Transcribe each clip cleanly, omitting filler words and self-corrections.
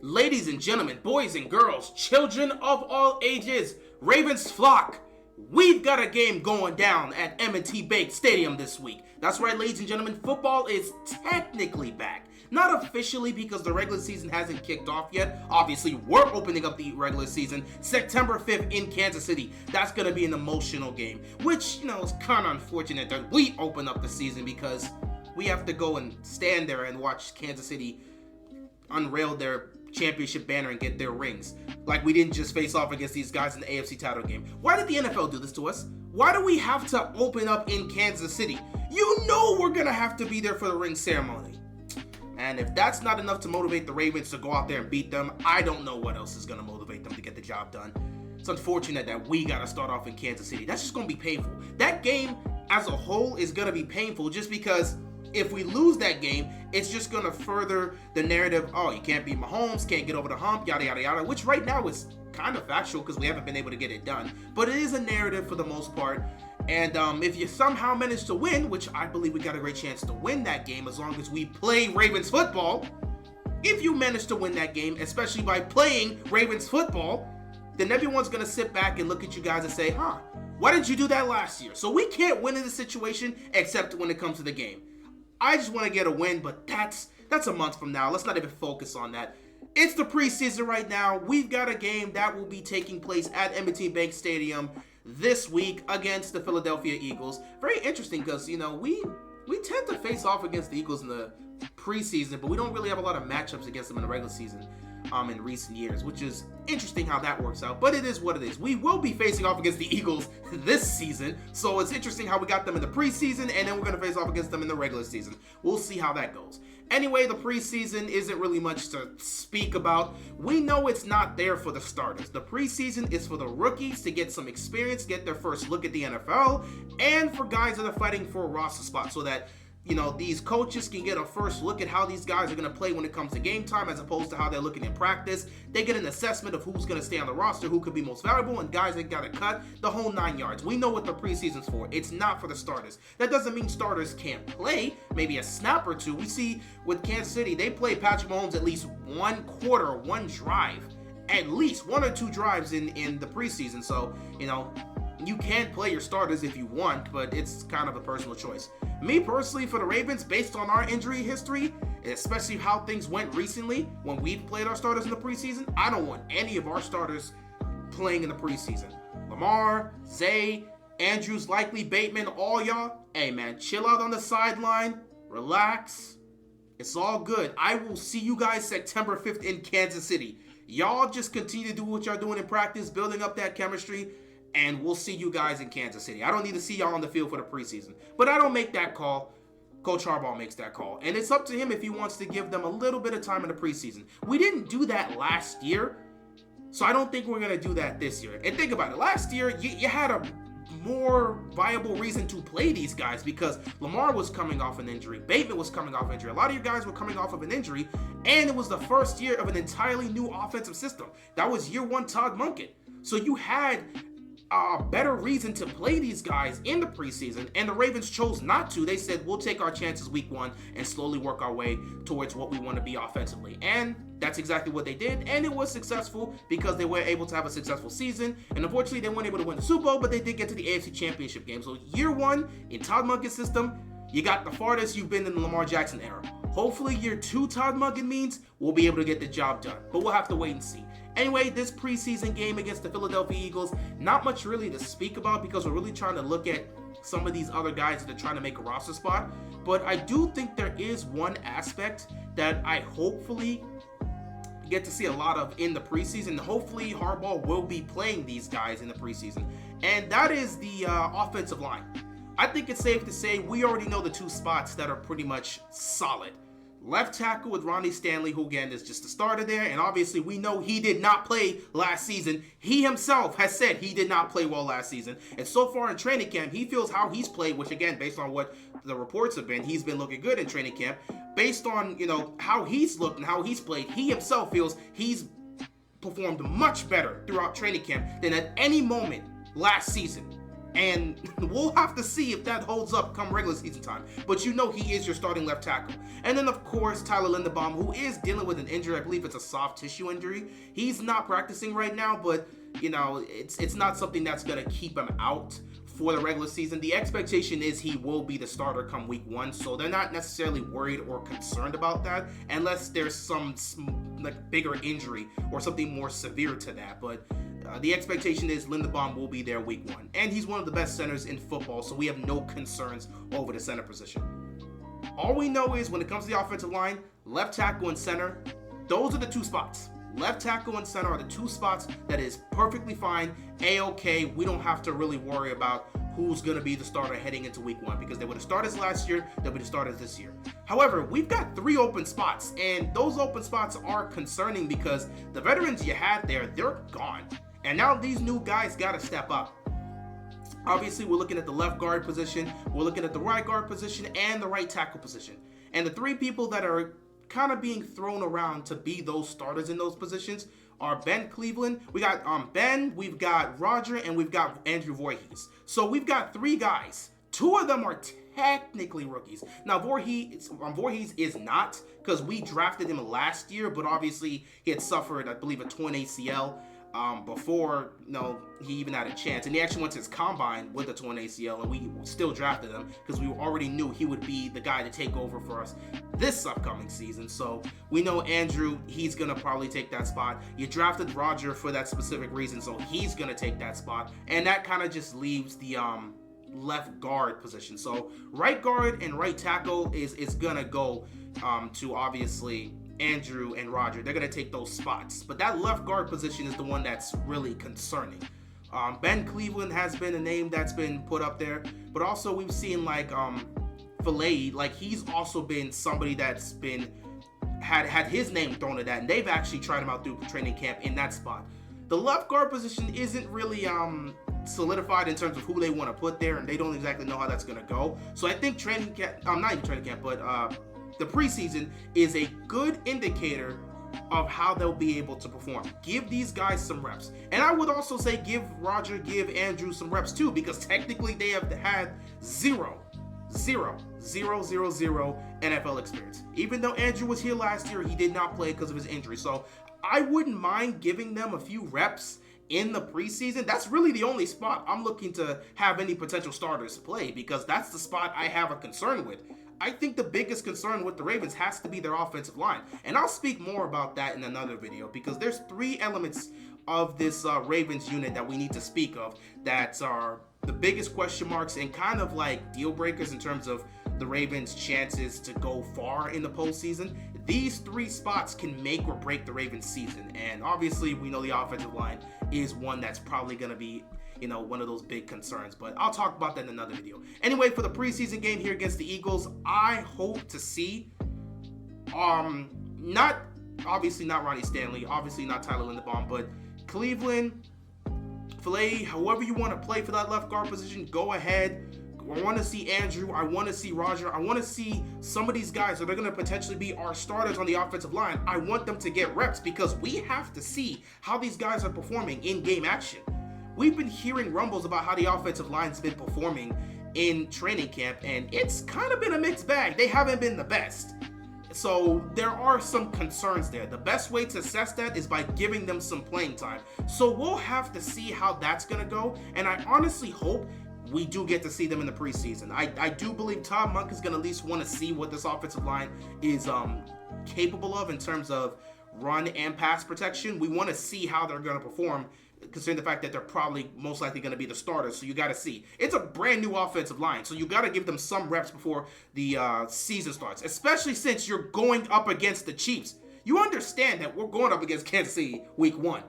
Ladies and gentlemen, boys and girls, children of all ages, Ravens flock, we've got a game going down at M&T Bank Stadium this week. That's right, ladies and gentlemen, football is technically back. Not officially because the regular season hasn't kicked off yet. Obviously, we're opening up the regular season September 5th in Kansas City. That's going to be an emotional game, which, is kind of unfortunate that we open up the season because we have to go and stand there and watch Kansas City unrail their championship banner and get their rings. Like we didn't just face off against these guys in the AFC title game. Why did the NFL do this to us? Why do we have to open up in Kansas City? You know we're going to have to be there for the ring ceremony. And if that's not enough to motivate the Ravens to go out there and beat them, I don't know what else is going to motivate them to get the job done. It's unfortunate that we got to start off in Kansas City. That's just going to be painful. That game as a whole is going to be painful just because if we lose that game, it's just going to further the narrative, oh, you can't beat Mahomes, can't get over the hump, yada, yada, yada, which right now is kind of factual because we haven't been able to get it done. But it is a narrative for the most part. And if you somehow manage to win, which I believe we got a great chance to win that game as long as we play Ravens football, if you manage to win that game, especially by playing Ravens football, then everyone's going to sit back and look at you guys and say, why didn't you do that last year? So we can't win in this situation except when it comes to the game. I just want to get a win, but that's a month from now. Let's not even focus on that. It's the preseason right now. We've got a game that will be taking place at M&T Bank Stadium this week against the Philadelphia Eagles. Very interesting because, we tend to face off against the Eagles in the preseason, but we don't really have a lot of matchups against them in the regular season in recent years, which is interesting how that works out, but it is what it is. We will be facing off against the Eagles this season, so it's interesting how we got them in the preseason, and then we're going to face off against them in the regular season. We'll see how that goes. Anyway, the preseason isn't really much to speak about. We know it's not there for the starters. The preseason is for the rookies to get some experience, get their first look at the NFL, and for guys that are fighting for a roster spot so that these coaches can get a first look at how these guys are going to play when it comes to game time as opposed to how they're looking in practice. They get an assessment of who's going to stay on the roster, who could be most valuable, and guys that got to cut the whole 9 yards. We know what the preseason's for. It's not for the starters. That doesn't mean starters can't play, maybe a snap or two. We see with Kansas City, they play Patrick Mahomes at least one quarter, one drive, at least one or two drives in the preseason. So, you can play your starters if you want, but it's kind of a personal choice. Me personally, for the Ravens, based on our injury history, especially how things went recently when we've played our starters in the preseason, I don't want any of our starters playing in the preseason. Lamar, Zay, Andrews, Likely, Bateman, all y'all, hey man, chill out on the sideline, relax. It's all good. I will see you guys September 5th in Kansas City. Y'all just continue to do what y'all doing in practice, building up that chemistry, and we'll see you guys in Kansas City. I don't need to see y'all on the field for the preseason. But I don't make that call. Coach Harbaugh makes that call. And it's up to him if he wants to give them a little bit of time in the preseason. We didn't do that last year, so I don't think we're going to do that this year. And think about it. Last year, you had a more viable reason to play these guys because Lamar was coming off an injury. Bateman was coming off injury. A lot of you guys were coming off of an injury, and it was the first year of an entirely new offensive system. That was year one Todd Monken. So you had a better reason to play these guys in the preseason, and the Ravens chose not to. They said, we'll take our chances week one and slowly work our way towards what we want to be offensively. And that's exactly what they did, and it was successful because they were able to have a successful season. And unfortunately, they weren't able to win the Super Bowl, but they did get to the AFC Championship game. So year one in Todd Monken's system, you got the farthest you've been in the Lamar Jackson era. Hopefully year two Todd Monken means we'll be able to get the job done, but we'll have to wait and see. Anyway, this preseason game against the Philadelphia Eagles, not much really to speak about because we're really trying to look at some of these other guys that are trying to make a roster spot. But I do think there is one aspect that I hopefully get to see a lot of in the preseason. Hopefully Harbaugh will be playing these guys in the preseason, and that is the offensive line. I think it's safe to say we already know the two spots that are pretty much solid. Left tackle with Ronnie Stanley, who again is just a starter there, and obviously we know he did not play last season. He himself has said he did not play well last season, and so far in training camp, he feels how he's played, which again, based on what the reports have been, he's been looking good in training camp. Based on, how he's looked and how he's played, he himself feels he's performed much better throughout training camp than at any moment last season. And we'll have to see if that holds up come regular season time. But you know he is your starting left tackle. And then, of course, Tyler Linderbaum, who is dealing with an injury. I believe it's a soft tissue injury. He's not practicing right now, but, you know, it's not something that's going to keep him out for the regular season. The expectation is he will be the starter come week 1, so they're not necessarily worried or concerned about that unless there's some like bigger injury or something more severe to that. But the expectation is Linderbaum will be there week 1, and he's one of the best centers in football, so we have no concerns over the center position. All we know is when it comes to the offensive line, left tackle and center, those are the 2 spots. Left tackle and center are the 2 spots that is perfectly fine, A-okay. We don't have to really worry about who's going to be the starter heading into week 1 because they were the starters last year, they'll be the starters this year. However, we've got 3 open spots, and those open spots are concerning because the veterans you had there, they're gone. And now these new guys got to step up. Obviously, we're looking at the left guard position, we're looking at the right guard position, and the right tackle position. And the 3 people that are kind of being thrown around to be those starters in those positions are Ben Cleveland. We got Ben, we've got Roger, and we've got Andrew Voorhees. So we've got 3 guys. 2 of them are technically rookies. Now Voorhees is not, because we drafted him last year, but obviously he had suffered, I believe, a torn ACL before he even had a chance, and he actually went to his combine with a torn ACL, and we still drafted him because we already knew he would be the guy to take over for us this upcoming season. So we know Andrew, he's gonna probably take that spot. You drafted Roger for that specific reason, so he's gonna take that spot, and that kind of just leaves the left guard position. So right guard and right tackle is gonna go to obviously Andrew and Roger. They're going to take those spots. But that left guard position is the one that's really concerning. Ben Cleveland has been a name that's been put up there. But also we've seen like Filet, like he's also been somebody that's been had his name thrown at that. And they've actually tried him out through training camp in that spot. The left guard position isn't really solidified in terms of who they want to put there. And they don't exactly know how that's going to go. So I think training camp, not even training camp, but the preseason is a good indicator of how they'll be able to perform. Give these guys some reps. And I would also say give Roger, give Andrew some reps too, because technically they have had zero NFL experience. Even though Andrew was here last year, he did not play because of his injury. So I wouldn't mind giving them a few reps in the preseason. That's really the only spot I'm looking to have any potential starters play, because that's the spot I have a concern with. I think the biggest concern with the Ravens has to be their offensive line. And I'll speak more about that in another video, because there's 3 elements of this Ravens unit that we need to speak of that are the biggest question marks and kind of like deal breakers in terms of the Ravens' chances to go far in the postseason. These 3 spots can make or break the Ravens' season. And obviously we know the offensive line is one that's probably going to be one of those big concerns, but I'll talk about that in another video. Anyway, for the preseason game here against the Eagles, I hope to see, obviously not Ronnie Stanley, obviously not Tyler Linderbaum, but Cleveland, Filet, however you want to play for that left guard position, go ahead. I want to see Andrew, I want to see Roger, I want to see some of these guys that are going to potentially be our starters on the offensive line. I want them to get reps because we have to see how these guys are performing in game action. We've been hearing rumbles about how the offensive line's been performing in training camp, and it's kind of been a mixed bag. They haven't been the best. So there are some concerns there. The best way to assess that is by giving them some playing time. So we'll have to see how that's going to go, and I honestly hope we do get to see them in the preseason. I do believe Todd Monk is going to at least want to see what this offensive line is capable of in terms of run and pass protection. We want to see how they're going to perform, considering the fact that they're probably most likely going to be the starters. So you got to see. It's a brand new offensive line, so you got to give them some reps before the season starts, especially since you're going up against the Chiefs. You understand that we're going up against Kansas City week 1.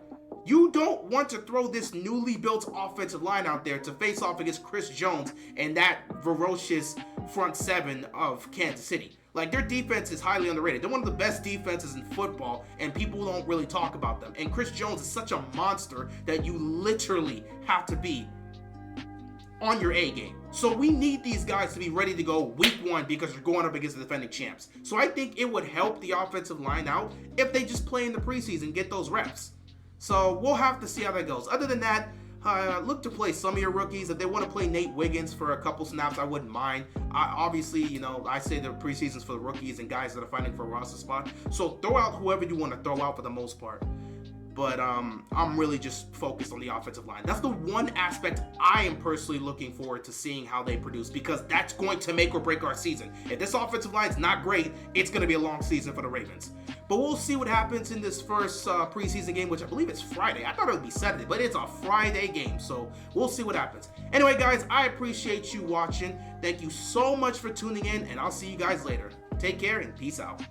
You don't want to throw this newly built offensive line out there to face off against Chris Jones and that ferocious front 7 of Kansas City. Like, their defense is highly underrated. They're one of the best defenses in football, and people don't really talk about them. And Chris Jones is such a monster that you literally have to be on your A game. So we need these guys to be ready to go week 1 because you're going up against the defending champs. So I think it would help the offensive line out if they just play in the preseason, get those reps. So we'll have to see how that goes. Other than that, look to play some of your rookies. If they want to play Nate Wiggins for a couple snaps, I wouldn't mind. Obviously, I say the preseason's for the rookies and guys that are fighting for a roster spot. So throw out whoever you want to throw out for the most part. But I'm really just focused on the offensive line. That's the one aspect I am personally looking forward to seeing how they produce, because that's going to make or break our season. If this offensive line is not great, it's going to be a long season for the Ravens. But we'll see what happens in this first preseason game, which I believe it's Friday. I thought it would be Saturday, but it's a Friday game, so we'll see what happens. Anyway, guys, I appreciate you watching. Thank you so much for tuning in, and I'll see you guys later. Take care and peace out.